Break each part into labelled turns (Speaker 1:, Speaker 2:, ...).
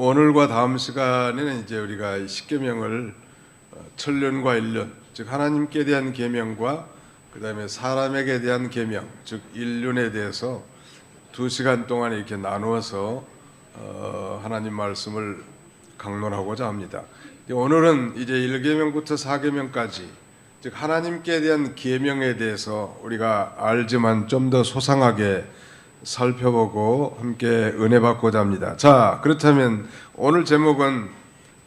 Speaker 1: 오늘과 다음 시간에는 이제 우리가 십계명을 천륜과 일륜, 즉 하나님께 대한 계명과 그다음에 사람에게 대한 계명, 즉 일륜에 대해서 2시간 동안 이렇게 나누어서 하나님 말씀을 강론하고자 합니다. 오늘은 이제 1계명부터 4계명까지, 즉 하나님께 대한 계명에 대해서 우리가 알지만 좀 더 소상하게 살펴보고 함께 은혜 받고자 합니다. 자, 그렇다면 오늘 제목은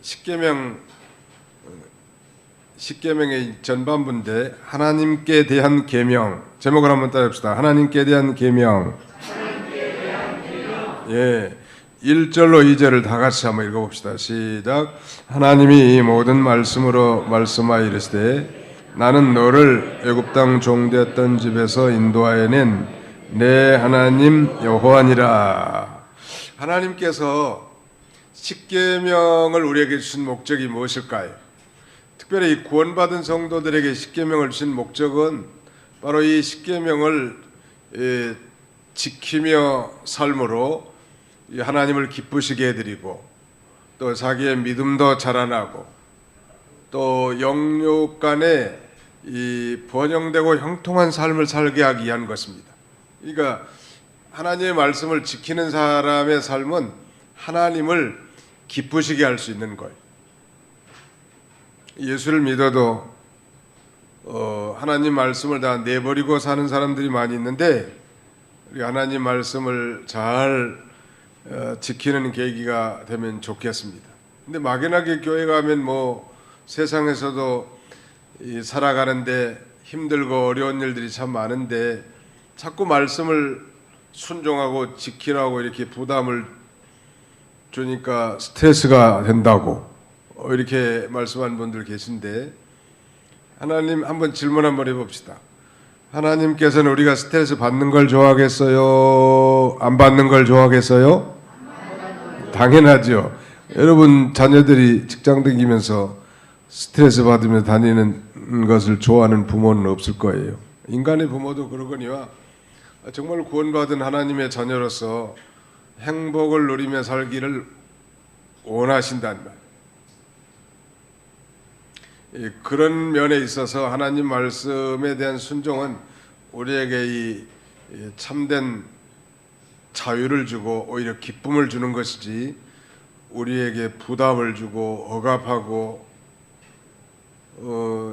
Speaker 1: 십계명의 전반부인데 하나님께 대한 계명. 제목을 한번 따라합시다. 하나님께 대한 계명. 예, 1절로 2절을 다 같이 한번 읽어봅시다. 시작. 하나님이 이 모든 말씀으로 말씀하여 이르시되 나는 너를 애굽 땅 종되었던 집에서 인도하여 낸 내 하나님 여호와니라. 하나님께서 십계명을 우리에게 주신 목적이 무엇일까요? 특별히 구원받은 성도들에게 십계명을 주신 목적은 바로 이 십계명을 지키며 삶으로 하나님을 기쁘시게 해드리고 또 자기의 믿음도 자라나고 또 영육 간에 이 번영되고 형통한 삶을 살게 하기 위한 것입니다. 그러니까 하나님의 말씀을 지키는 사람의 삶은 하나님을 기쁘시게 할 수 있는 거예요. 예수를 믿어도 하나님 말씀을 다 내버리고 사는 사람들이 많이 있는데 우리 하나님 말씀을 잘 지키는 계기가 되면 좋겠습니다. 근데 막연하게 교회 가면 뭐 세상에서도 살아가는데 힘들고 어려운 일들이 참 많은데 자꾸 말씀을 순종하고 지키라고 이렇게 부담을 주니까 스트레스가 된다고 이렇게 말씀하는 분들 계신데, 하나님 한번 질문 한번 해봅시다. 하나님께서는 우리가 스트레스 받는 걸 좋아하겠어요? 안 받는 걸 좋아하겠어요? 당연하죠. 여러분 자녀들이 직장 다니면서 스트레스 받으며 다니는 것을 좋아하는 부모는 없을 거예요. 인간의 부모도 그러거니와 정말 구원받은 하나님의 자녀로서 행복을 누리며 살기를 원하신단 말이에요. 그런 면에 있어서 하나님 말씀에 대한 순종은 우리에게 이 참된 자유를 주고 오히려 기쁨을 주는 것이지 우리에게 부담을 주고 억압하고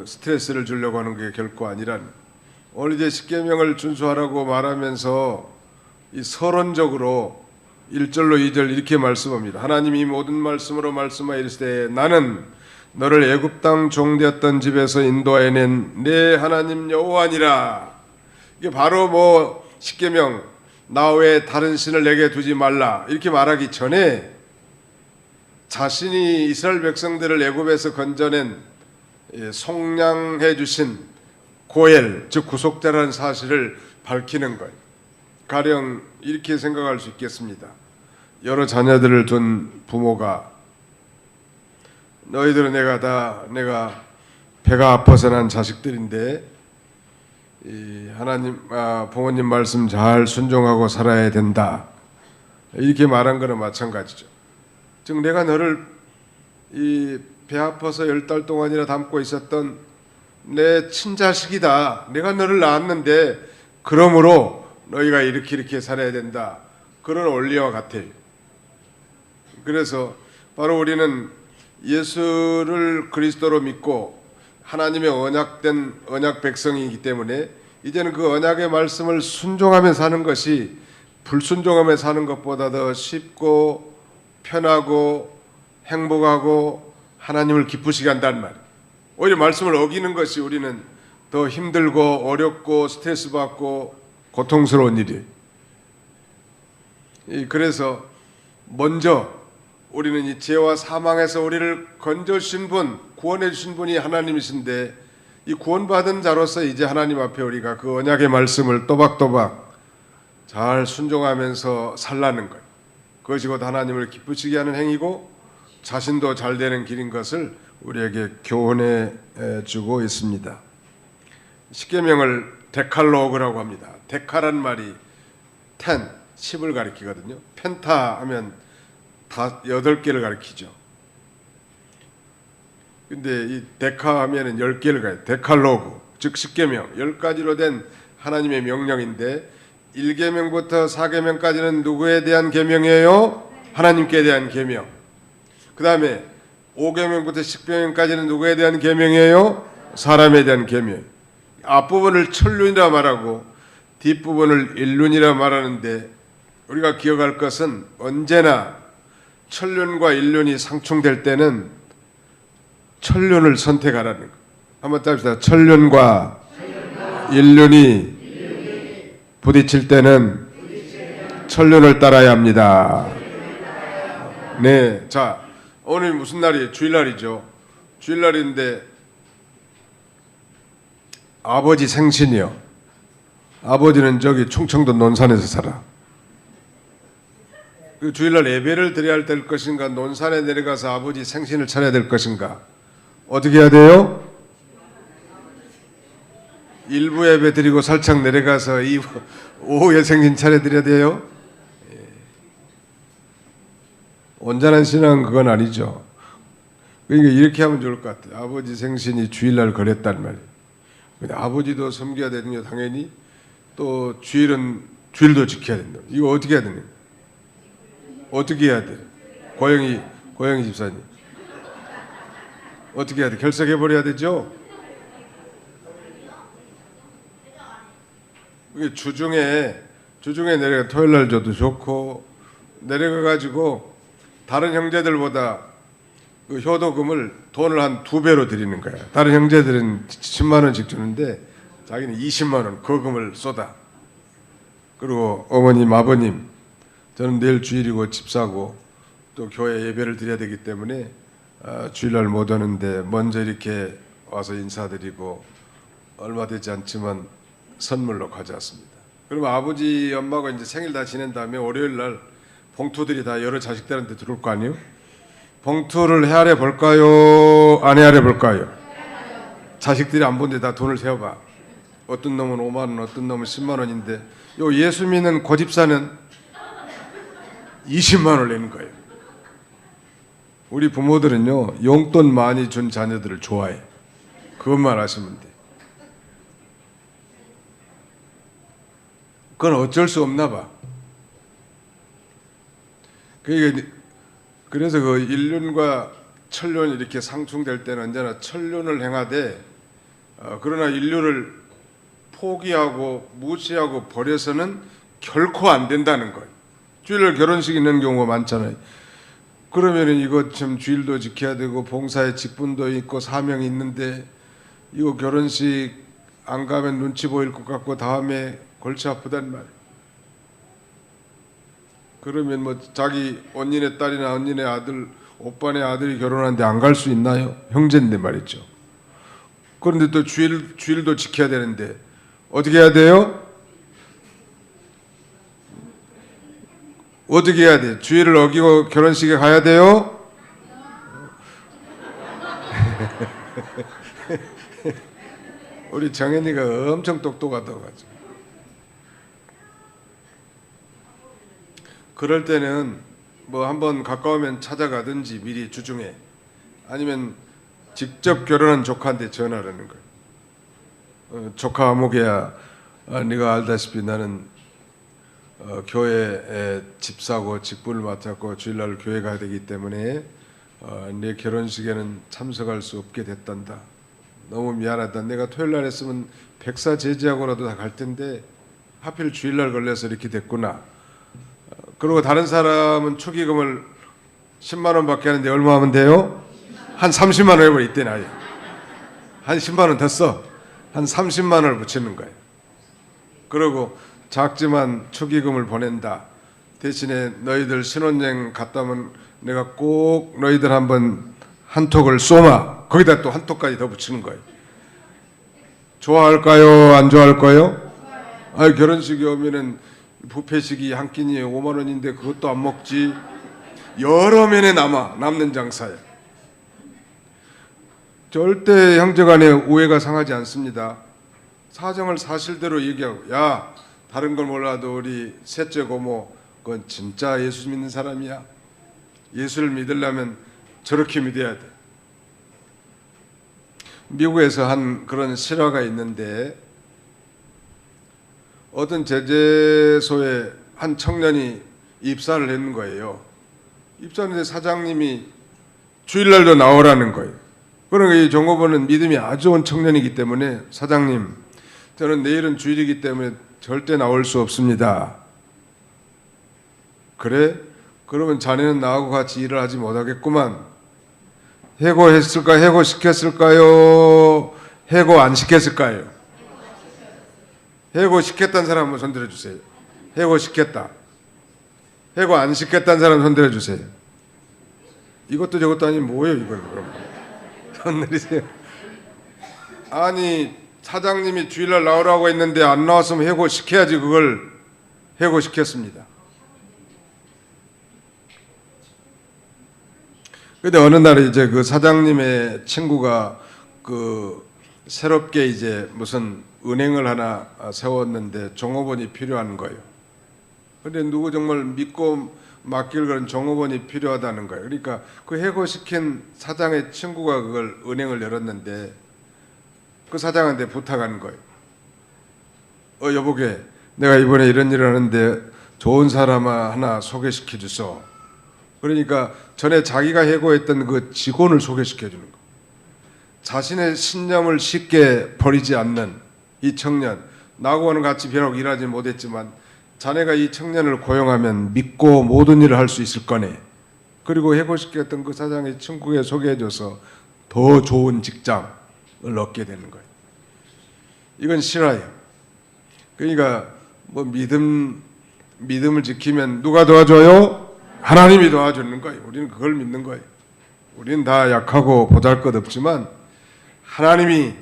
Speaker 1: 스트레스를 주려고 하는 게 결코 아니란. 오늘 이제 십계명을 준수하라고 말하면서 이 서론적으로 1절로 2절 이렇게 말씀합니다. 하나님이 모든 말씀으로 말씀하여 이르시되 나는 너를 애굽 땅 종되었던 집에서 인도하여 낸 내 하나님 여호와니라. 이게 바로 뭐 십계명 나 외에 다른 신을 내게 두지 말라 이렇게 말하기 전에 자신이 이스라엘 백성들을 애굽에서 건져낸 속량해 주신 고엘, 즉 구속자라는 사실을 밝히는 거예요. 가령 이렇게 생각할 수 있겠습니다. 여러 자녀들을 둔 부모가 너희들은 내가 배가 아파서 난 자식들인데 하나님 부모님 말씀 잘 순종하고 살아야 된다 이렇게 말한 거는 마찬가지죠. 즉 내가 너를 이 배 아파서 10달 동안이나 담고 있었던 내 친자식이다. 내가 너를 낳았는데 그러므로 너희가 이렇게 살아야 된다. 그런 원리와 같아요. 그래서 바로 우리는 예수를 그리스도로 믿고 하나님의 언약된 언약 백성이기 때문에 이제는 그 언약의 말씀을 순종하며 사는 것이 불순종하며 사는 것보다 더 쉽고 편하고 행복하고 하나님을 기쁘시게 한다는 말이에요. 오히려 말씀을 어기는 것이 우리는 더 힘들고 어렵고 스트레스 받고 고통스러운 일이에요. 그래서 먼저 우리는 이 죄와 사망에서 우리를 건져주신 분, 구원해 주신 분이 하나님이신데 이 구원받은 자로서 이제 하나님 앞에 우리가 그 언약의 말씀을 또박또박 잘 순종하면서 살라는 거예요. 그것이 곧 하나님을 기쁘시게 하는 행위고 자신도 잘 되는 길인 것을 우리에게 교훈해 주고 있습니다. 십계명을 데칼로그라고 합니다. 데카란 말이 10, 10을 가리키거든요. 펜타 하면 다 8개를 가리키죠. 근데 이 데카 하면은 10개를 가요. 데칼로그, 즉 10계명, 10가지로 된 하나님의 명령인데 1계명부터 4계명까지는 누구에 대한 계명이에요? 하나님께 대한 계명. 그 다음에 5계명부터 10계명까지는 누구에 대한 계명이에요? 사람에 대한 계명. 앞부분을 천륜이라 말하고 뒷부분을 일륜이라 말하는데 우리가 기억할 것은 언제나 천륜과 일륜이 상충될 때는 천륜을 선택하라는 거. 한번 따봅시다. 천륜과 일륜이 부딪힐 때는 천륜을 따라야 합니다. 네, 자, 오늘 무슨 날이에요? 주일날이죠. 주일날인데 아버지 생신이요. 아버지는 저기 충청도 논산에서 살아. 그 주일날 예배를 드려야 될 것인가, 논산에 내려가서 아버지 생신을 차려야 될 것인가? 어떻게 해야 돼요? 일부 예배 드리고 살짝 내려가서 오후에 생신 차려드려야 돼요? 온전한 신앙은 그건 아니죠. 그러니까 이렇게 하면 좋을 것 같아요. 아버지 생신이 주일날 걸렸단 말이에요. 근데 아버지도 섬겨야 되는요, 당연히. 또 주일은 주일도 지켜야 된다. 이거 어떻게 해야 되냐? 어떻게 해야 돼? 고영희 집사님. 어떻게 해야 돼? 결석해버려야 되죠? 주중에 내려가 토요일날 줘도 좋고 내려가가지고 다른 형제들보다 그 효도금을 돈을 한 2배로 드리는 거야. 다른 형제들은 10만 원씩 주는데 자기는 20만 원 거금을 쏟아. 그리고 어머님, 아버님, 저는 내일 주일이고 집사고 또 교회 예배를 드려야 되기 때문에 주일날 못 오는데 먼저 이렇게 와서 인사드리고 얼마 되지 않지만 선물로 가져왔습니다. 그러면 아버지, 엄마가 이제 생일 다 지낸 다음에 월요일날 봉투들이 다 여러 자식들한테 들어올 거 아니에요? 봉투를 헤아려 볼까요? 안 헤아려 볼까요? 자식들이 안 본데 다 돈을 세어봐. 어떤 놈은 5만 원, 어떤 놈은 10만 원인데 요 예수 믿는 고집사는 20만 원을 내는 거예요. 우리 부모들은요, 용돈 많이 준 자녀들을 좋아해. 그것만 아시면 돼. 그건 어쩔 수 없나 봐. 그래서 그 일륜과 천륜 이렇게 상충될 때는 언제나 천륜을 행하되 그러나 인류를 포기하고 무시하고 버려서는 결코 안 된다는 거예요. 주일날 결혼식 있는 경우가 많잖아요. 그러면은 이거 참 주일도 지켜야 되고 봉사의 직분도 있고 사명이 있는데 이거 결혼식 안 가면 눈치 보일 것 같고 다음에 골치 아프단 말이에요. 그러면 뭐 자기 언니네 딸이나 언니네 아들, 오빠네 아들이 결혼하는데 안 갈 수 있나요? 형제인데 말이죠. 그런데 또 주일도 지켜야 되는데 어떻게 해야 돼요? 어떻게 해야 돼? 주일을 어기고 결혼식에 가야 돼요? 우리 정현이가 엄청 똑똑하다고. 그럴 때는 뭐 한번 가까우면 찾아가든지 미리 주중에 아니면 직접 결혼한 조카한테 전화를 하는 거예요. 조카 아무개야, 네가 알다시피 나는 교회에 집사고 직분을 맡았고 주일날 교회 가야 되기 때문에 내 결혼식에는 참석할 수 없게 됐단다. 너무 미안하다. 내가 토요일날 했으면 백사 제지하고라도 다 갈 텐데 하필 주일날 걸려서 이렇게 됐구나. 그리고 다른 사람은 축의금을 10만 원밖에 하는데 얼마 하면 돼요? 한 30만 원 해버려. 이때는 아예 한 10만 원 더 써. 한 30만 원을 붙이는 거예요. 그리고 작지만 축의금을 보낸다. 대신에 너희들 신혼여행 갔다 오면 내가 꼭 너희들 한번 한톡을 쏘마. 거기다 또 한톡까지 더 붙이는 거예요. 좋아할까요? 안 좋아할까요? 아니, 결혼식이 오면은 부페식이 한 끼니 5만 원인데 그것도 안 먹지. 여러 면에 남는 장사예요. 절대 형제간에 오해가 상하지 않습니다. 사정을 사실대로 얘기하고, 야, 다른 걸 몰라도 우리 셋째 고모 그건 진짜 예수 믿는 사람이야. 예수를 믿으려면 저렇게 믿어야 돼. 미국에서 한 그런 실화가 있는데 어떤 제재소에 한 청년이 입사를 했는 거예요. 입사하는데 사장님이 주일날도 나오라는 거예요. 그러니까 이 종업원은 믿음이 아주 좋은 청년이기 때문에 사장님, 저는 내일은 주일이기 때문에 절대 나올 수 없습니다. 그래? 그러면 자네는 나하고 같이 일을 하지 못하겠구만. 해고했을까? 해고시켰을까요? 해고 안 시켰을까요? 해고시켰다는 사람 한번 손들어 주세요. 해고시켰다. 해고 안 시켰다는 사람 손들어 주세요. 이것도 저것도 아니면 뭐예요 이건 그럼? 손 내리세요. 아니 사장님이 주일날 나오라고 했는데 안 나왔으면 해고시켜야지. 그걸 해고시켰습니다. 근데 어느 날 이제 그 사장님의 친구가 그 새롭게 이제 무슨 은행을 하나 세웠는데 종업원이 필요한 거예요. 근데 누구 정말 믿고 맡길 그런 종업원이 필요하다는 거예요. 그러니까 그 해고시킨 사장의 친구가 그걸 은행을 열었는데 그 사장한테 부탁한 거예요. 여보게, 내가 이번에 이런 일을 하는데 좋은 사람 하나 소개시켜 주소. 그러니까 전에 자기가 해고했던 그 직원을 소개시켜 주는 거예요. 자신의 신념을 쉽게 버리지 않는 이 청년, 나하고는 같이 비록 일하지 못했지만 자네가 이 청년을 고용하면 믿고 모든 일을 할 수 있을 거네. 그리고 해고시켰던 그 사장의 친구에 소개해줘서 더 좋은 직장을 얻게 되는 거예요. 이건 실화예요. 그러니까 뭐 믿음을 지키면 누가 도와줘요? 하나님이 도와주는 거예요. 우리는 그걸 믿는 거예요. 우리는 다 약하고 보잘것없지만 하나님이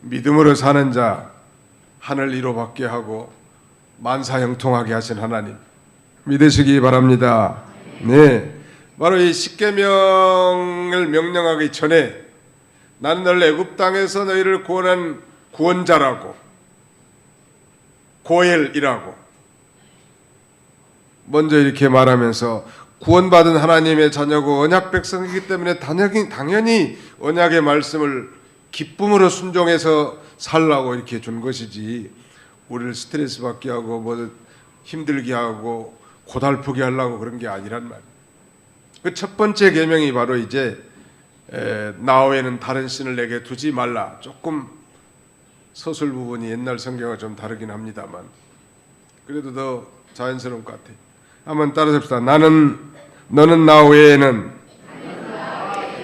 Speaker 1: 믿음으로 사는 자 하늘 이로받게 하고 만사형통하게 하신 하나님 믿으시기 바랍니다. 네, 바로 이 십계명을 명령하기 전에 나는 너를 애굽 땅에서 너희를 구원한 구원자라고, 고엘이라고 먼저 이렇게 말하면서 구원받은 하나님의 자녀고 언약 백성이기 때문에 당연히 언약의 말씀을 기쁨으로 순종해서 살라고 이렇게 준 것이지, 우리를 스트레스 받게 하고 뭐 힘들게 하고 고달프게 하려고 그런 게 아니란 말이에요. 그 첫 번째 계명이 바로 이제 나 외에는 다른 신을 내게 두지 말라. 조금 서술 부분이 옛날 성경과 좀 다르긴 합니다만 그래도 더 자연스러운 것 같아요. 한번 따라합시다. 너는 나 외에는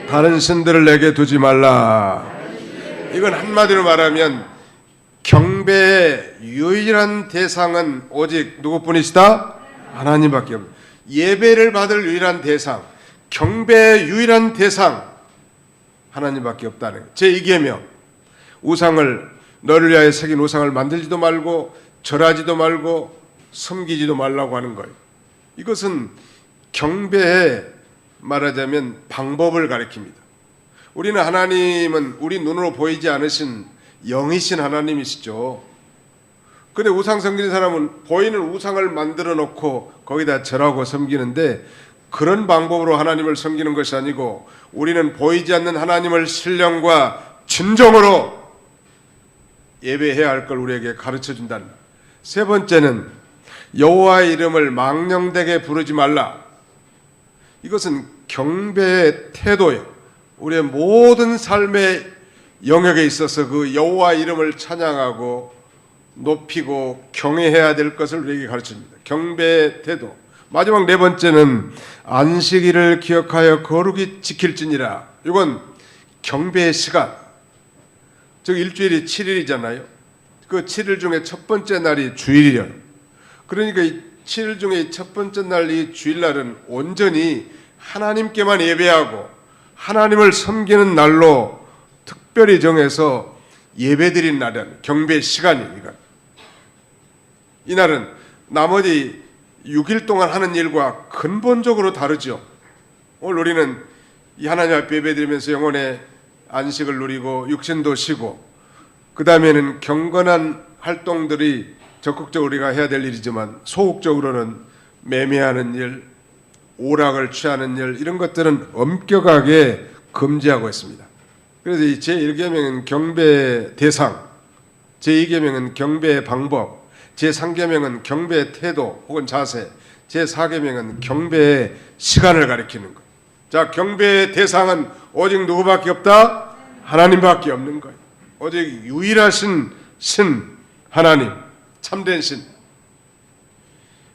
Speaker 1: 다른 신들을 내게 두지 말라. 이건 한마디로 말하면 경배의 유일한 대상은 오직 누구뿐이시다? 하나님밖에 없다. 예배를 받을 유일한 대상, 경배의 유일한 대상 하나님밖에 없다는 거예요. 제2계명, 우상을, 너를 위하여 새긴 우상을 만들지도 말고 절하지도 말고 섬기지도 말라고 하는 거예요. 이것은 경배의 말하자면 방법을 가리킵니다. 우리는 하나님은 우리 눈으로 보이지 않으신 영이신 하나님이시죠. 근데 우상 섬기는 사람은 보이는 우상을 만들어 놓고 거기다 절하고 섬기는데, 그런 방법으로 하나님을 섬기는 것이 아니고 우리는 보이지 않는 하나님을 신령과 진정으로 예배해야 할 걸 우리에게 가르쳐 준다는. 세 번째는 여호와의 이름을 망령되게 부르지 말라. 이것은 경배의 태도예요. 우리의 모든 삶의 영역에 있어서 그 여호와의 이름을 찬양하고 높이고 경외해야 될 것을 우리에게 가르칩니다. 경배의 태도. 마지막 네 번째는 안식일을 기억하여 거룩히 지킬지니라. 이건 경배의 시간. 즉 일주일이 7일이잖아요. 그 7일 중에 첫 번째 날이 주일이에요. 그러니까 이 7일 중에 첫 번째 날 이 주일날은 온전히 하나님께만 예배하고 하나님을 섬기는 날로 특별히 정해서 예배드린 날은 경배 시간이에요. 이날은 나머지 6일 동안 하는 일과 근본적으로 다르죠. 오늘 우리는 이 하나님 앞에 예배드리면서 영혼의 안식을 누리고 육신도 쉬고, 그 다음에는 경건한 활동들이 적극적으로 우리가 해야 될 일이지만 소극적으로는 매매하는 일, 오락을 취하는 일, 이런 것들은 엄격하게 금지하고 있습니다. 그래서 이 제1계명은 경배 대상, 제2계명은 경배의 방법, 제3계명은 경배의 태도 혹은 자세, 제4계명은 경배의 시간을 가리키는 것. 자, 경배의 대상은 오직 누구밖에 없다? 하나님밖에 없는 거예요. 오직 유일하신 신 하나님, 참된 신,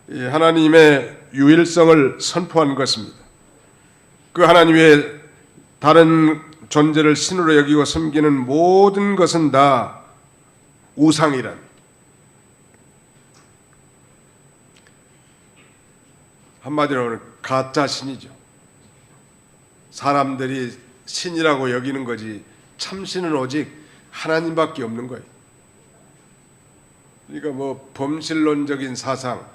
Speaker 1: 하나님의 유일성을 선포한 것입니다. 그 하나님 외에 다른 존재를 신으로 여기고 섬기는 모든 것은 다 우상이란, 한마디로 가짜 신이죠. 사람들이 신이라고 여기는 거지 참신은 오직 하나님밖에 없는 거예요. 그러니까 뭐 범신론적인 사상,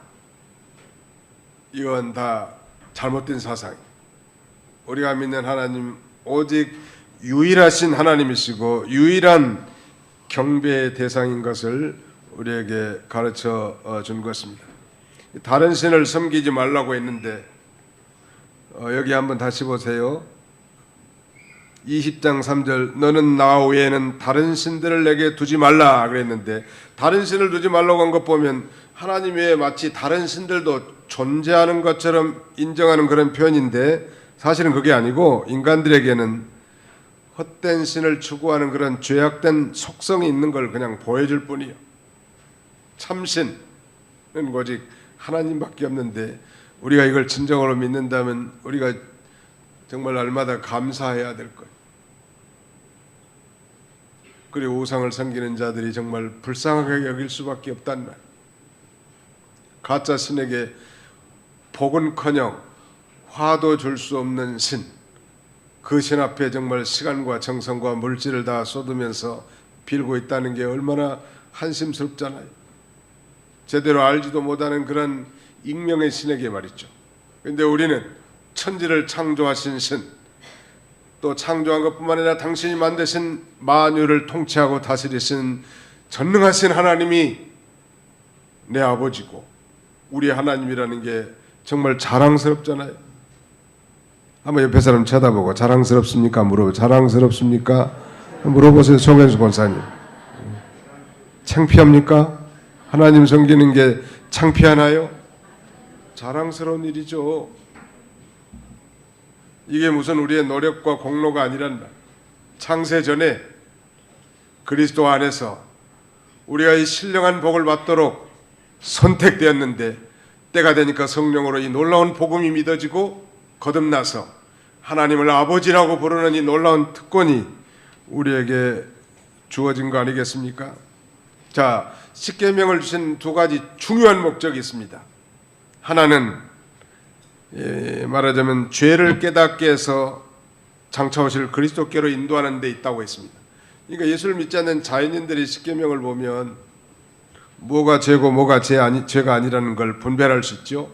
Speaker 1: 이건 다 잘못된 사상이에요. 우리가 믿는 하나님 오직 유일하신 하나님이시고 유일한 경배의 대상인 것을 우리에게 가르쳐 준 것입니다. 다른 신을 섬기지 말라고 했는데 여기 한번 다시 보세요. 20장 3절, 너는 나 외에는 다른 신들을 내게 두지 말라 그랬는데, 다른 신을 두지 말라고 한 것 보면 하나님 외에 마치 다른 신들도 존재하는 것처럼 인정하는 그런 표현인데, 사실은 그게 아니고 인간들에게는 헛된 신을 추구하는 그런 죄악된 속성이 있는 걸 그냥 보여줄 뿐이요. 참신은 오직 하나님밖에 없는데, 우리가 이걸 진정으로 믿는다면 우리가 정말 날마다 감사해야 될 거예요. 그리고 우상을 섬기는 자들이 정말 불쌍하게 여길 수밖에 없단 말. 가짜 신에게 복은커녕 화도 줄 수 없는 신, 그 신 앞에 정말 시간과 정성과 물질을 다 쏟으면서 빌고 있다는 게 얼마나 한심스럽잖아요. 제대로 알지도 못하는 그런 익명의 신에게 말이죠. 그런데 우리는 천지를 창조하신 신, 또 창조한 것뿐만 아니라 당신이 만드신 만유를 통치하고 다스리신 전능하신 하나님이 내 아버지고 우리 하나님이라는 게 정말 자랑스럽잖아요. 한번 옆에 사람 쳐다보고 자랑스럽습니까? 자랑스럽습니까? 물어보세요. 송현수 권사님. 창피합니까? 하나님 섬기는 게 창피하나요? 자랑스러운 일이죠. 이게 무슨 우리의 노력과 공로가 아니란다. 창세 전에 그리스도 안에서 우리가 이 신령한 복을 받도록 선택되었는데, 때가 되니까 성령으로 이 놀라운 복음이 믿어지고 거듭나서 하나님을 아버지라고 부르는 이 놀라운 특권이 우리에게 주어진 거 아니겠습니까? 자, 십계명을 주신 두 가지 중요한 목적이 있습니다. 하나는 말하자면 죄를 깨닫게 해서 장차오실 그리스도께로 인도하는 데 있다고 했습니다. 그러니까 예수를 믿지 않는 자연인들이 십계명을 보면 뭐가 죄고 뭐가 죄가 아니라는 걸 분별할 수 있죠.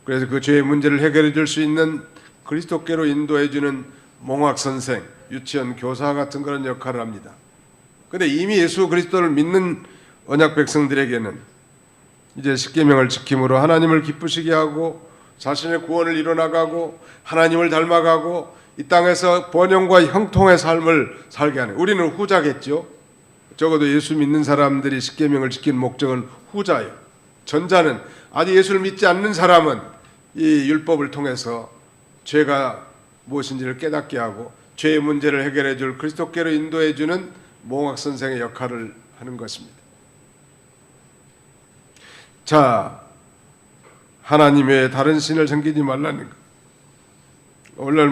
Speaker 1: 그래서 그 죄의 문제를 해결해 줄 수 있는 그리스도께로 인도해 주는 몽학선생, 유치원 교사 같은 그런 역할을 합니다. 그런데 이미 예수 그리스도를 믿는 언약 백성들에게는 이제 십계명을 지킴으로 하나님을 기쁘시게 하고 자신의 구원을 이뤄나가고 하나님을 닮아가고 이 땅에서 번영과 형통의 삶을 살게 하는, 우리는 후자겠죠. 적어도 예수 믿는 사람들이 십계명을 지키는 목적은 후자예요. 전자는 아직 예수를 믿지 않는 사람은 이 율법을 통해서 죄가 무엇인지를 깨닫게 하고 죄의 문제를 해결해 줄 그리스도께로 인도해 주는 몽학 선생의 역할을 하는 것입니다. 자, 하나님 외에 다른 신을 섬기지 말라는 것. 오늘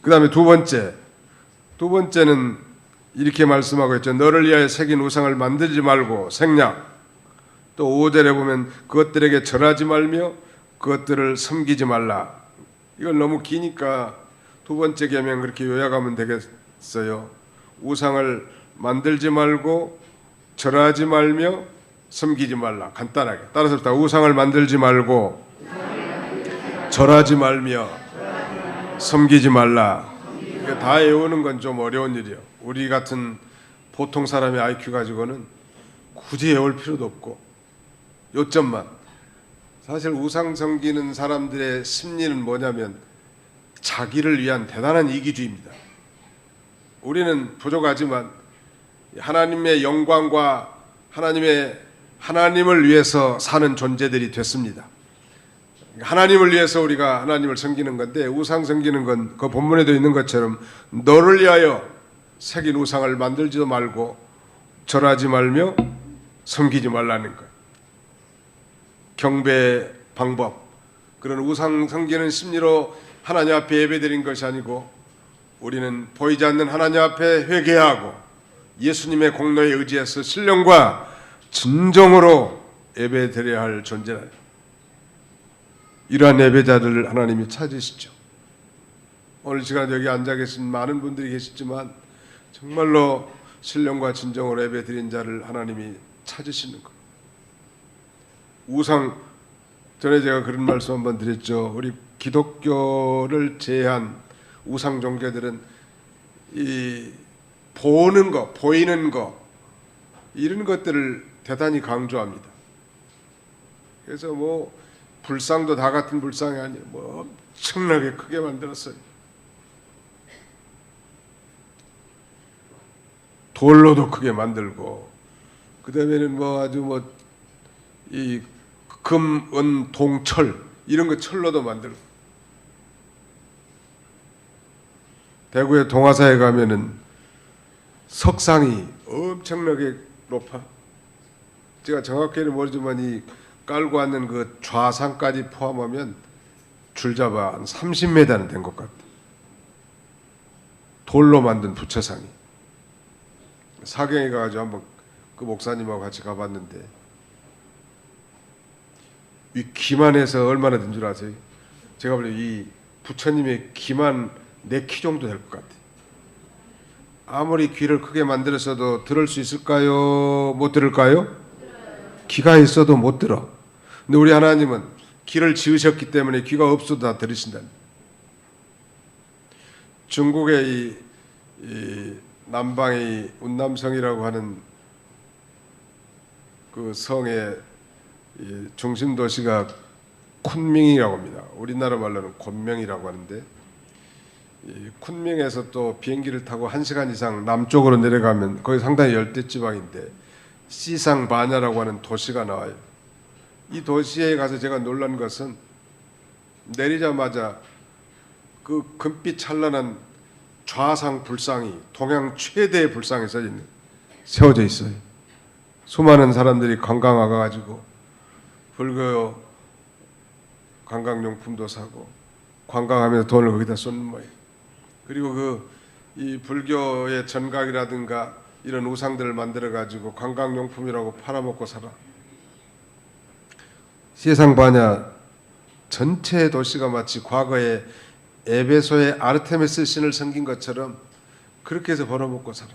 Speaker 1: 그 다음에 두 번째는 이렇게 말씀하고 있죠. 너를 위하여 새긴 우상을 만들지 말고, 생략. 또 5절에 보면 그것들에게 절하지 말며 그것들을 섬기지 말라. 이건 너무 기니까 두 번째 계명 그렇게 요약하면 되겠어요. 우상을 만들지 말고 절하지 말며 섬기지 말라. 간단하게. 따라서 우상을 만들지 말고 절하지 말며 섬기지 말라. 다 외우는 건 좀 어려운 일이에요. 우리 같은 보통 사람의 IQ 가지고는 굳이 외울 필요도 없고 요점만 사실 우상 섬기는 사람들의 심리는 뭐냐면 자기를 위한 대단한 이기주의입니다. 우리는 부족하지만 하나님의 영광과 하나님을 위해서 사는 존재들이 됐습니다. 하나님을 위해서 우리가 하나님을 섬기는 건데, 우상 섬기는 건 그 본문에도 있는 것처럼 너를 위하여 새긴 우상을 만들지도 말고 절하지 말며 섬기지 말라는 것. 경배의 방법, 그런 우상 섬기는 심리로 하나님 앞에 예배드린 것이 아니고, 우리는 보이지 않는 하나님 앞에 회개하고 예수님의 공로에 의지해서 신령과 진정으로 예배드려야 할 존재라. 이러한 예배자들을 하나님이 찾으시죠. 오늘 시간 여기 앉아 계신 많은 분들이 계시지만 정말로 신령과 진정으로 예배드린 자를 하나님이 찾으시는 거예요. 우상, 전에 제가 그런 말씀 한번 드렸죠. 우리 기독교를 제한 우상 종교들은 이 보는 거, 보이는 거, 이런 것들을 대단히 강조합니다. 그래서 뭐 불상도 다 같은 불상이 아니에요. 뭐 엄청나게 크게 만들었어요. 돌로도 크게 만들고, 그 다음에는 뭐 아주 뭐 이 금, 은, 동, 철 이런 거 철로도 만들고. 대구의 동화사에 가면은 석상이 엄청나게 높아. 제가 정확히는 모르지만 이 깔고 앉는 그 좌상까지 포함하면 줄잡아 한 30m는 된 것 같아. 돌로 만든 부처상이. 사경에 가가지고 한번 그 목사님하고 같이 가봤는데, 이 귀만 해서 얼마나 된 줄 아세요? 제가 볼 때 이 부처님의 귀만 내 키 정도 될 것 같아. 아무리 귀를 크게 만들었어도 들을 수 있을까요? 못 들을까요? 귀가 있어도 못 들어. 근데 우리 하나님은 귀를 지으셨기 때문에 귀가 없어도 다 들으신다. 중국의 이 남방의 운남성이라고 하는 그 성의 중심 도시가 쿤밍이라고 합니다. 우리나라 말로는 곤명이라고 하는데, 이 쿤밍에서 또 비행기를 타고 1시간 이상 남쪽으로 내려가면 거기 상당히 열대지방인데 시상바냐라고 하는 도시가 나와요. 이 도시에 가서 제가 놀란 것은 내리자마자 그 금빛 찬란한 좌상 불상이 동양 최대의 불상에 세워져 있어요. 수많은 사람들이 관광 와가지고 불교 관광용품도 사고 관광하면서 돈을 거기다 쏟는 모양. 그리고 이 불교의 전각이라든가 이런 우상들을 만들어 가지고 관광용품이라고 팔아먹고 살아. 시상바냐 전체 도시가 마치 과거에 에베소의 아르테미스 신을 섬긴 것처럼 그렇게 해서 벌어먹고 살아.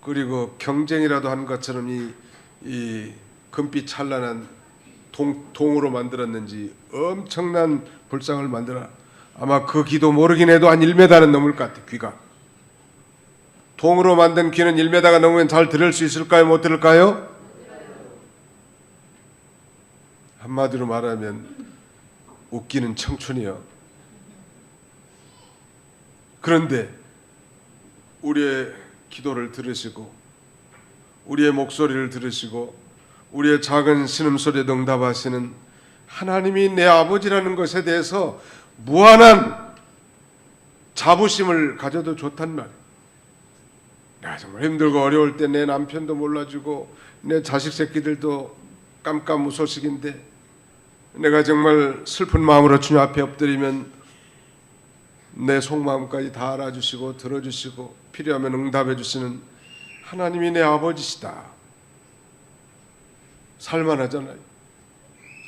Speaker 1: 그리고 경쟁이라도 한 것처럼 이 금빛 찬란한 동으로 만들었는지 엄청난 불상을 만들어. 아마 그 귀도 모르긴 해도 한 1m는 넘을 것 같아. 귀가 동으로 만든 귀는 1m가 넘으면 잘 들을 수 있을까요? 못 들을까요? 한마디로 말하면 웃기는 청춘이요. 그런데 우리의 기도를 들으시고 우리의 목소리를 들으시고 우리의 작은 신음소리에 응답하시는 하나님이 내 아버지라는 것에 대해서 무한한 자부심을 가져도 좋단 말이에요. 내가 정말 힘들고 어려울 때 내 남편도 몰라주고 내 자식 새끼들도 깜깜무소식인데 내가 정말 슬픈 마음으로 주님 앞에 엎드리면 내 속마음까지 다 알아주시고 들어주시고 필요하면 응답해 주시는 하나님이 내 아버지시다. 살만하잖아요.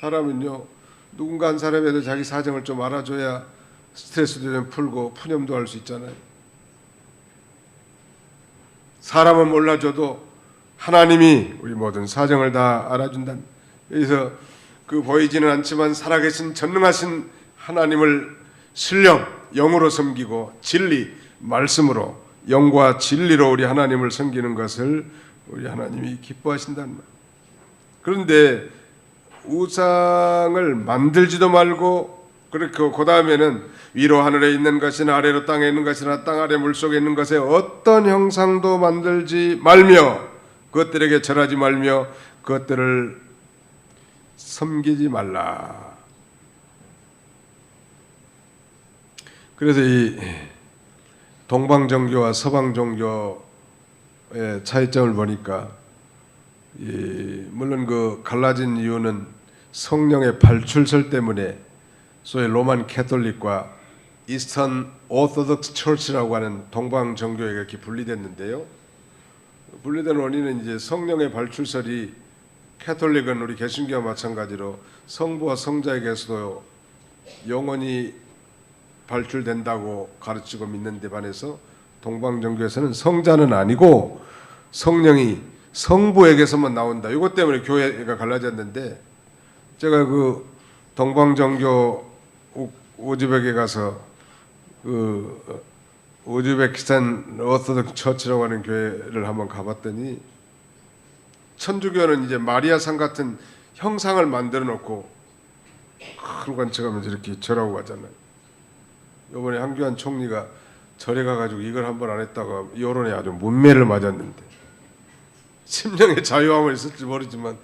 Speaker 1: 사람은요, 누군가 한 사람에도 자기 사정을 좀 알아줘야 스트레스도 좀 풀고 푸념도 할 수 있잖아요. 사람은 몰라줘도 하나님이 우리 모든 사정을 다 알아준다. 그래서 그 보이지는 않지만 살아계신 전능하신 하나님을 신령, 영으로 섬기고 진리, 말씀으로, 영과 진리로 우리 하나님을 섬기는 것을 우리 하나님이 기뻐하신다는 말. 그런데 우상을 만들지도 말고, 그렇게 그 다음에는 위로 하늘에 있는 것이나 아래로 땅에 있는 것이나 땅 아래 물속에 있는 것에 어떤 형상도 만들지 말며 그것들에게 절하지 말며 그것들을 섬기지 말라. 그래서 이 동방 종교와 서방 종교의 차이점을 보니까 물론 그 갈라진 이유는 성령의 발출설 때문에 소위 로만 캐톨릭과 이스턴 오토독스 처치라고 하는 동방 종교에 이렇게 분리됐는데요. 분리된 원인은 이제 성령의 발출설이 캐톨릭은 우리 개신교와 마찬가지로 성부와 성자에게서도 영원히 발출된다고 가르치고 믿는 데 반해서 동방 종교에서는 성자는 아니고 성령이 성부에게서만 나온다. 이것 때문에 교회가 갈라졌는데, 제가 그 동방 종교 우즈벡에 가서 그 우즈베키스탄 오토독스 처치라고 하는 교회를 한번 가봤더니, 천주교는 이제 마리아상 같은 형상을 만들어 놓고 큰 관측하면서 이렇게 절하고 가잖아요. 이번에 황교안 총리가 절에 가가지고 이걸 한번 안 했다가 여론에 아주 문매를 맞았는데, 심령의 자유함을 있을지 모르지만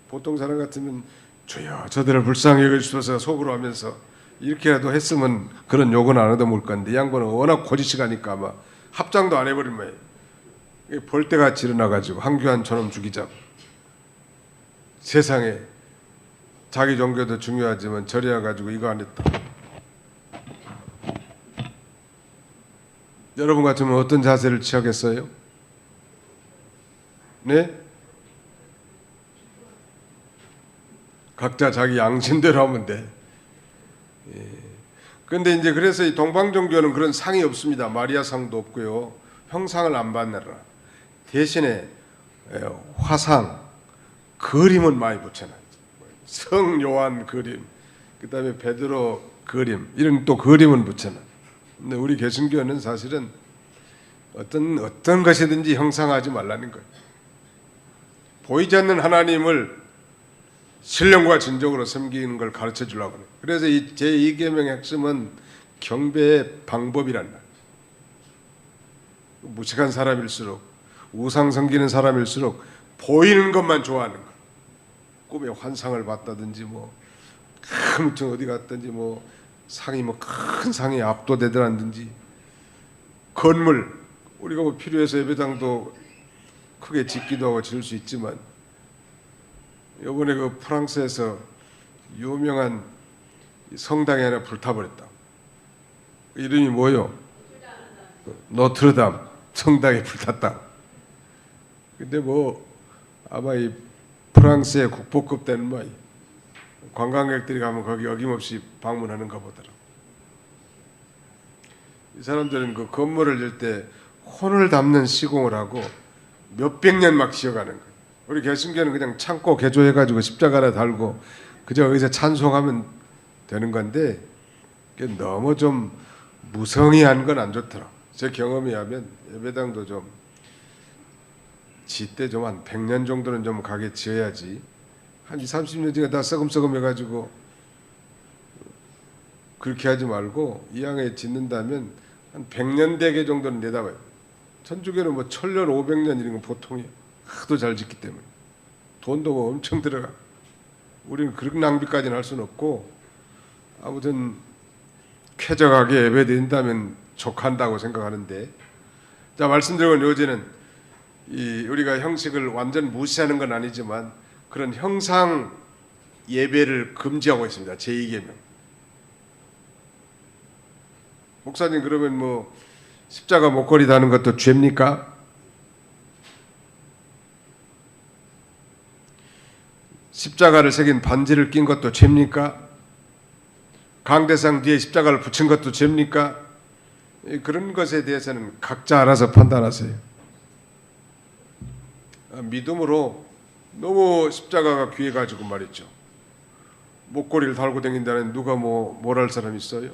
Speaker 1: 보통 사람 같으면 주여 저들을 불쌍히 여겨주셔서 속으로 하면서 이렇게라도 했으면 그런 욕은 안 얻어먹을 건데, 이 양반은 워낙 고지식하니까 아마 합장도 안 해버린 거예요. 벌떼같이 일어나가지고 황교안 저놈 죽이자고. 세상에 자기 종교도 중요하지만 절에 와가지고 이거 안 했다. 여러분 같으면 어떤 자세를 취하겠어요? 네? 각자 자기 양심대로 하면 돼. 그런데 이제 그래서 이 동방 종교는 그런 상이 없습니다. 마리아 상도 없고요. 형상을 안 받느라 대신에 화상, 그림은 많이 붙여놔요. 성 요한 그림, 그다음에 베드로 그림, 이런 또 그림은 붙여놔요. 근데 우리 개신교는 사실은 어떤 것이든지 형상하지 말라는 거예요. 보이지 않는 하나님을 신령과 진정으로 섬기는 걸 가르쳐 주려고 해요. 그래서 이 제2계명의 핵심은 경배의 방법이란 말이에요. 무식한 사람일수록, 우상 섬기는 사람일수록 보이는 것만 좋아하는 거예요. 꿈에 환상을 봤다든지 아무튼 어디 갔든지 상이 큰 상에 압도되더라든지, 건물 우리가 필요해서 예배당도 크게 짓기도 하고 지을 수 있지만, 이번에 그 프랑스에서 유명한 성당이 하나 불타버렸다. 이름이 뭐요? 노트르담 성당이 불탔다. 근데 아마 이 프랑스의 국보급 되는 관광객들이 가면 거기 어김없이 방문하는가 보더라. 이 사람들은 그 건물을 질 때 혼을 담는 시공을 하고 몇백 년 막 지어가는 거예요. 우리 개신교는 그냥 창고 개조해가지고 십자가를 달고 그저 거기서 찬송하면 되는 건데, 그게 너무 좀 무성의한 건 안 좋더라. 제 경험에 하면 예배당도 좀 짓때 좀 한 100년 정도는 좀 가게 지어야지, 한 20, 30년 뒤에 다 썩음썩음 해가지고 그렇게 하지 말고 이왕에 짓는다면 한 100년 대계 정도는 내다봐요. 천주교는 1000년, 500년 이런 건 보통이에요. 하도 잘 짓기 때문에. 돈도 엄청 들어가. 우리는 그런 낭비까지는 할 수는 없고, 아무튼 쾌적하게 예배드린다면 족한다고 생각하는데, 자, 말씀드린 요지는 우리가 형식을 완전 무시하는 건 아니지만 그런 형상 예배를 금지하고 있습니다. 제2계명. 목사님, 그러면 십자가 목걸이 다는 것도 죄입니까? 십자가를 새긴 반지를 낀 것도 죄입니까? 강대상 뒤에 십자가를 붙인 것도 죄입니까? 그런 것에 대해서는 각자 알아서 판단하세요. 믿음으로 너무 십자가가 귀해가지고 말이죠, 목걸이를 달고 다닌다는 누가 뭘 할 사람 있어요?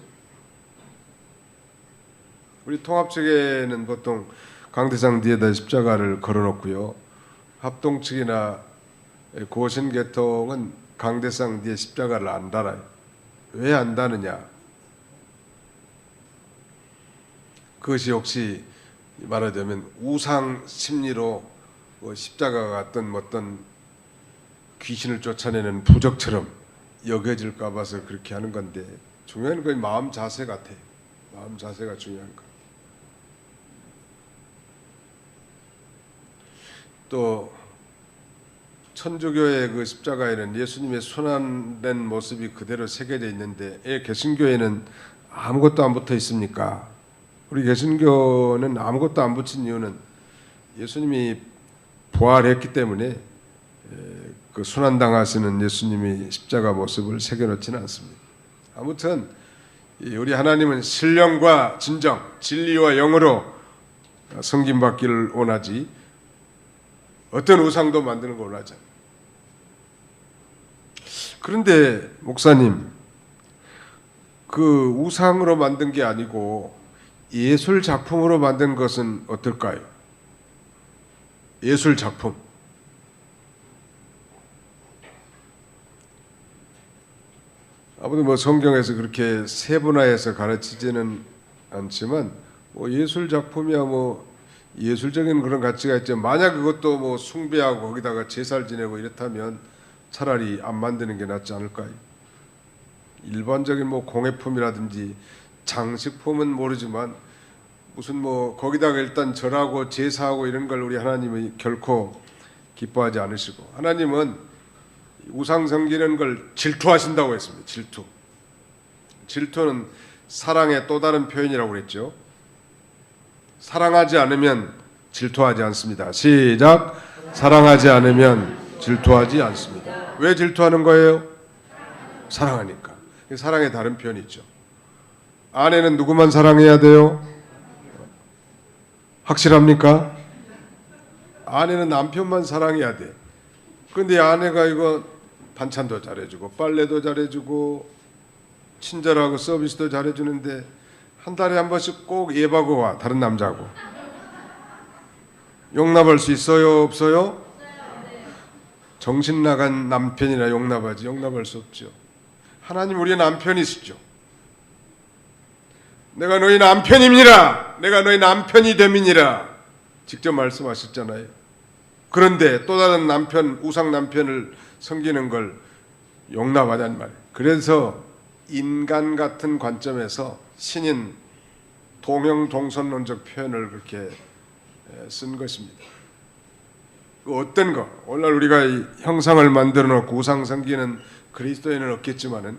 Speaker 1: 우리 통합 측에는 보통 강대상 뒤에다 십자가를 걸어놓고요, 합동 측이나 고신계통은 강대상 뒤에 십자가를 안 달아요. 왜 안 다느냐? 그것이 혹시 말하자면 우상 심리로 십자가가 어떤 귀신을 쫓아내는 부적처럼 여겨질까 봐서 그렇게 하는 건데, 중요한 건 마음 자세 같아요. 마음 자세가 중요한 거. 또 천주교의 그 십자가에는 예수님의 순환된 모습이 그대로 새겨져 있는데, 개신교에는 아무것도 안 붙어 있습니까? 우리 개신교는 아무것도 안 붙인 이유는 예수님이 부활했기 때문에 그 순환당하시는 예수님이 십자가 모습을 새겨놓지는 않습니다. 아무튼 우리 하나님은 신령과 진정, 진리와 영으로 섬김받기를 원하지 어떤 우상도 만드는 걸 원하지 않아요. 그런데 목사님, 그 우상으로 만든 게 아니고 예술 작품으로 만든 것은 어떨까요? 예술 작품. 아무튼 성경에서 그렇게 세분화해서 가르치지는 않지만 예술 작품이야 예술적인 그런 가치가 있죠. 만약 그것도 숭배하고 거기다가 제사를 지내고 이렇다면 차라리 안 만드는 게 낫지 않을까요? 일반적인 공예품이라든지 장식품은 모르지만 무슨 거기다가 일단 절하고 제사하고 이런 걸 우리 하나님이 결코 기뻐하지 않으시고, 하나님은 우상 섬기는 걸 질투하신다고 했습니다. 질투는 사랑의 또 다른 표현이라고 그랬죠. 사랑하지 않으면 질투하지 않습니다. 시작. 사랑하지 않으면 질투하지 않습니다. 왜 질투하는 거예요? 사랑하니까. 사랑의 다른 표현이 있죠. 아내는 누구만 사랑해야 돼요? 확실합니까? 아내는 남편만 사랑해야 돼. 그런데 아내가 이거 반찬도 잘해주고 빨래도 잘해주고 친절하고 서비스도 잘해주는데 한 달에 한 번씩 꼭 예바고 와, 다른 남자하고. 용납할 수 있어요? 없어요? 정신 나간 남편이나 용납하지, 용납할 수 없죠. 하나님 우리의 남편이시죠. 내가 너희 남편입니다. 내가 너희 남편이 됨이니라 직접 말씀하셨잖아요. 그런데 또 다른 남편, 우상 남편을 섬기는 걸 용납하자는 말이에요. 그래서 인간 같은 관점에서 신인 동형동선론적 표현을 그렇게 쓴 것입니다. 어떤 거, 오늘 우리가 이 형상을 만들어 놓고 우상 섬기는 그리스도인은 없겠지만은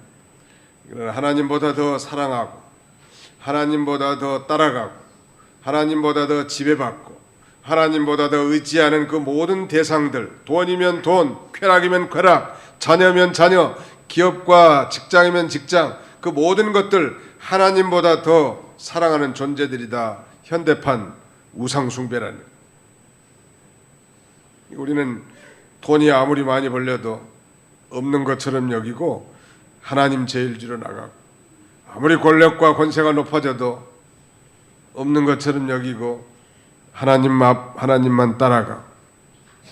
Speaker 1: 하나님보다 더 사랑하고 하나님보다 더 따라가고 하나님보다 더 지배받고 하나님보다 더 의지하는 그 모든 대상들, 돈이면 돈, 쾌락이면 쾌락, 자녀면 자녀, 기업과 직장이면 직장, 그 모든 것들 하나님보다 더 사랑하는 존재들이다. 현대판 우상숭배라는. 우리는 돈이 아무리 많이 벌려도 없는 것처럼 여기고 하나님 제일주로 나가고, 아무리 권력과 권세가 높아져도 없는 것처럼 여기고 하나님만 따라가.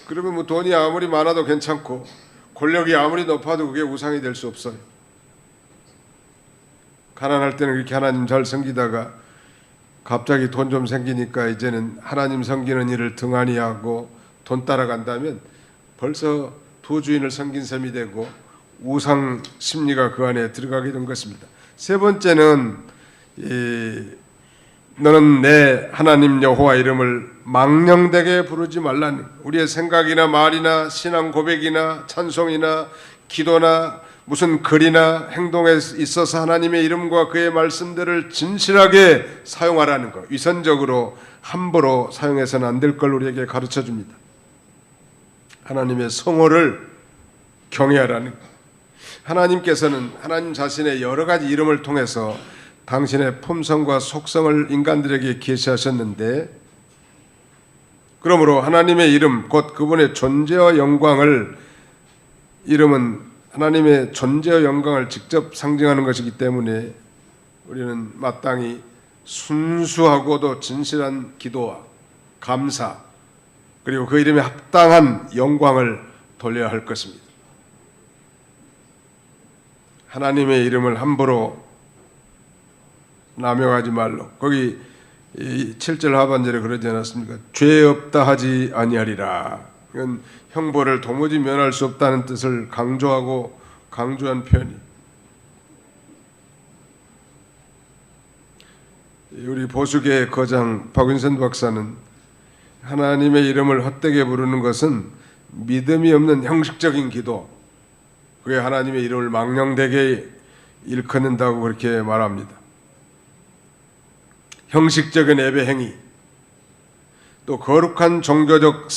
Speaker 1: 그러면 돈이 아무리 많아도 괜찮고 권력이 아무리 높아도 그게 우상이 될 수 없어요. 가난할 때는 그렇게 하나님 잘 섬기다가 갑자기 돈 좀 생기니까 이제는 하나님 섬기는 일을 등한히 하고 돈 따라간다면 벌써 부주인을 섬긴 셈이 되고 우상 심리가 그 안에 들어가게 된 것입니다. 세 번째는 너는 내 하나님 여호와 이름을 망령되게 부르지 말라니. 우리의 생각이나 말이나 신앙 고백이나 찬송이나 기도나 무슨 글이나 행동에 있어서 하나님의 이름과 그의 말씀들을 진실하게 사용하라는 것, 위선적으로 함부로 사용해서는 안 될 걸 우리에게 가르쳐 줍니다. 하나님의 성호를 경외하라는 것. 하나님께서는 하나님 자신의 여러 가지 이름을 통해서 당신의 품성과 속성을 인간들에게 계시하셨는데, 그러므로 하나님의 이름, 곧 그분의 존재와 영광을, 이름은 하나님의 존재와 영광을 직접 상징하는 것이기 때문에 우리는 마땅히 순수하고도 진실한 기도와 감사, 그리고 그 이름에 합당한 영광을 돌려야 할 것입니다. 하나님의 이름을 함부로 남용하지 말로. 거기 7절 하반절에 그러지 않았습니까? 죄 없다 하지 아니하리라. 이건 형벌을 도무지 면할 수 없다는 뜻을 강조한 표현이. 우리 보수계의 거장 박윤선 박사는 하나님의 이름을 헛되게 부르는 것은 믿음이 없는 형식적인 기도, 그게 하나님의 이름을 망령되게 일컫는다고 그렇게 말합니다. 형식적인 예배 행위, 또 거룩한 종교적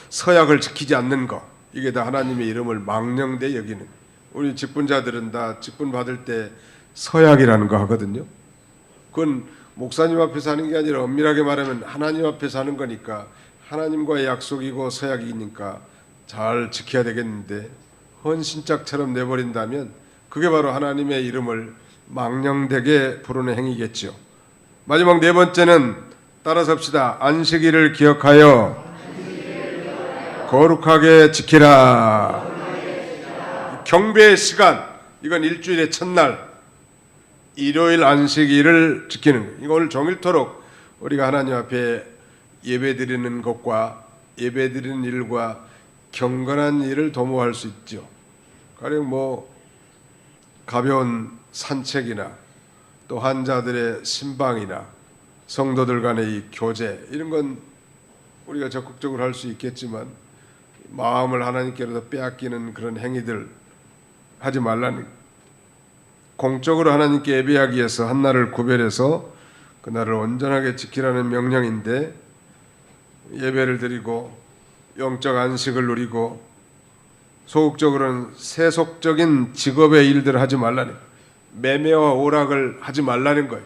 Speaker 1: 서약을 지키지 않는 것, 이게 다 하나님의 이름을 망령되게 여기는. 우리 직분자들은 다 직분 받을 때 서약이라는 거 하거든요. 그건 목사님 앞에서 하는 게 아니라 엄밀하게 말하면 하나님 앞에서 하는 거니까, 하나님과의 약속이고 서약이니까 잘 지켜야 되겠는데, 헌신짝처럼 내버린다면 그게 바로 하나님의 이름을 망령되게 부르는 행위겠죠. 마지막 네 번째는 따라서 합시다. 안식일을 기억하여 거룩하게 지키라. 경배의 시간, 이건 일주일의 첫날 일요일 안식일을 지키는 거예요. 이거 오늘 종일토록 우리가 하나님 앞에 예배드리는 것과 예배드리는 일과 경건한 일을 도모할 수 있죠. 가령 가벼운 산책이나 또 환자들의 신방이나 성도들 간의 이 교제, 이런 건 우리가 적극적으로 할 수 있겠지만 마음을 하나님께로도 빼앗기는 그런 행위들 하지 말라는, 공적으로 하나님께 예배하기 위해서 한 날을 구별해서 그 날을 온전하게 지키라는 명령인데, 예배를 드리고 영적 안식을 누리고 소극적으로는 세속적인 직업의 일들을 하지 말라는, 매매와 오락을 하지 말라는 거예요.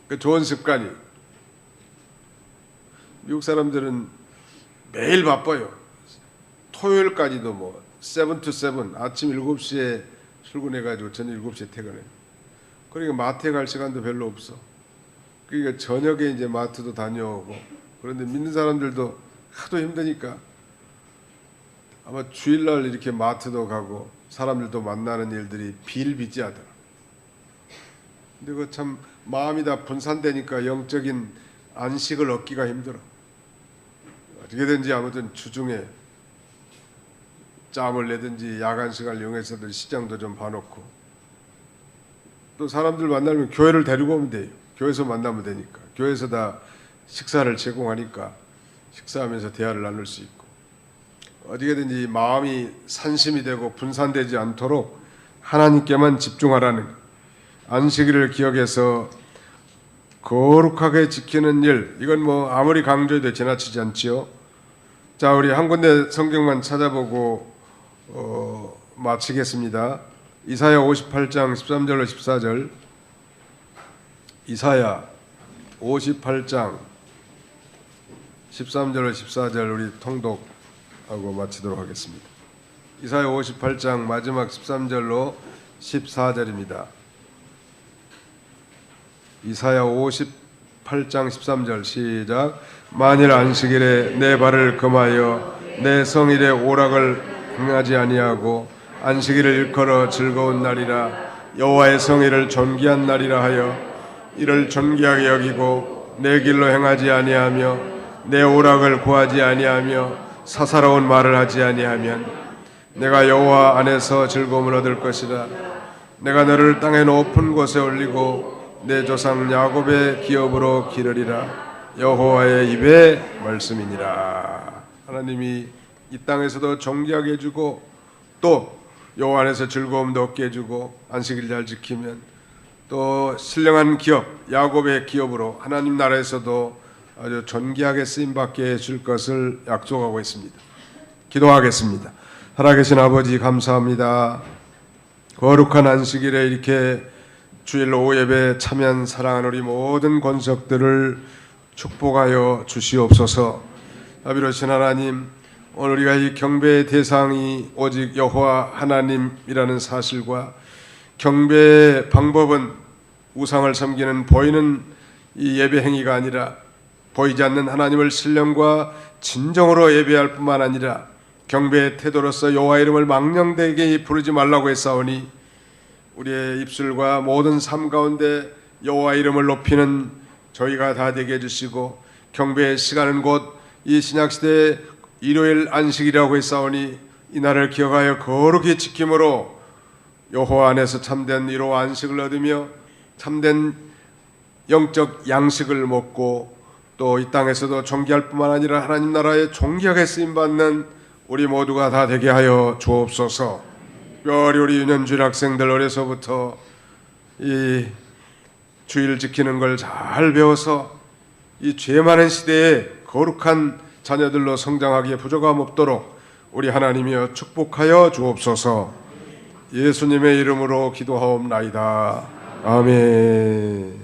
Speaker 1: 그 좋은 습관이. 미국 사람들은 매일 바빠요. 토요일까지도 7 to 7, 아침 7시에 출근해가지고 저녁 7시에 퇴근해요. 그러니까 마트에 갈 시간도 별로 없어. 그러니까 저녁에 이제 마트도 다녀오고. 그런데 믿는 사람들도 하도 힘드니까 아마 주일날 이렇게 마트도 가고 사람들도 만나는 일들이 비일비재하더라. 근데 그 참 마음이 다 분산되니까 영적인 안식을 얻기가 힘들어. 어떻게든지 아무튼 주중에 짬을 내든지 야간 시간을 이용해서든 시장도 좀 봐놓고, 또 사람들 만나면 교회를 데리고 오면 돼요. 교회에서 만나면 되니까. 교회에서 다 식사를 제공하니까 식사하면서 대화를 나눌 수 있고, 어떻게든지 마음이 산심이 되고 분산되지 않도록 하나님께만 집중하라는, 안식일을 기억해서 거룩하게 지키는 일, 이건 아무리 강조해도 지나치지 않지요. 자, 우리 한 군데 성경만 찾아보고 마치겠습니다. 이사야 58장 13절로 14절. 이사야 58장 13절로 14절 우리 통독하고 마치도록 하겠습니다. 이사야 58장 마지막 13절로 14절입니다. 이사야 58장 13절 시작. 만일 안식일에 내 발을 금하여 내 성일에 오락을 행하지 아니하고 안식일을 일컬어 즐거운 날이라, 여호와의 성일을 존귀한 날이라 하여 이를 존귀하게 여기고 내 길로 행하지 아니하며 내 오락을 구하지 아니하며 사사로운 말을 하지 아니하면 내가 여호와 안에서 즐거움을 얻을 것이라. 내가 너를 땅의 높은 곳에 올리고 내 조상 야곱의 기업으로 기르리라. 여호와의 입의 말씀이니라. 하나님이 이 땅에서도 존귀하게 해주고 또 여호와 안에서 즐거움도 얻게 해주고 안식일 잘 지키면 또 신령한 기업, 야곱의 기업으로 하나님 나라에서도 아주 존귀하게 쓰임받게 해줄 것을 약속하고 있습니다. 기도하겠습니다. 살아계신 아버지 감사합니다. 거룩한 안식일에 이렇게 주일 오후 예배에 참여한 사랑하는 우리 모든 권속들을 축복하여 주시옵소서. 아비로신 하나님, 오늘 우리가 이 경배의 대상이 오직 여호와 하나님이라는 사실과 경배의 방법은 우상을 섬기는 보이는 이 예배 행위가 아니라 보이지 않는 하나님을 신령과 진정으로 예배할 뿐만 아니라 경배의 태도로서 여호와 이름을 망령되게 부르지 말라고 했사오니 우리의 입술과 모든 삶 가운데 여호와 이름을 높이는 저희가 다 되게 해주시고, 경배의 시간은 곧 이 신약시대의 일요일 안식이라고 했사오니 이날을 기억하여 거룩히 지킴으로 여호와 안에서 참된 위로와 안식을 얻으며 참된 영적 양식을 먹고, 또 이 땅에서도 존귀할 뿐만 아니라 하나님 나라의 존귀하게 쓰임받는 우리 모두가 다 되게 하여 주옵소서. 특별히 우리 유년주일 학생들 어려서부터 이 주일 지키는 걸 잘 배워서 이 죄 많은 시대에 거룩한 자녀들로 성장하기에 부족함 없도록 우리 하나님이여 축복하여 주옵소서. 예수님의 이름으로 기도하옵나이다. 아멘.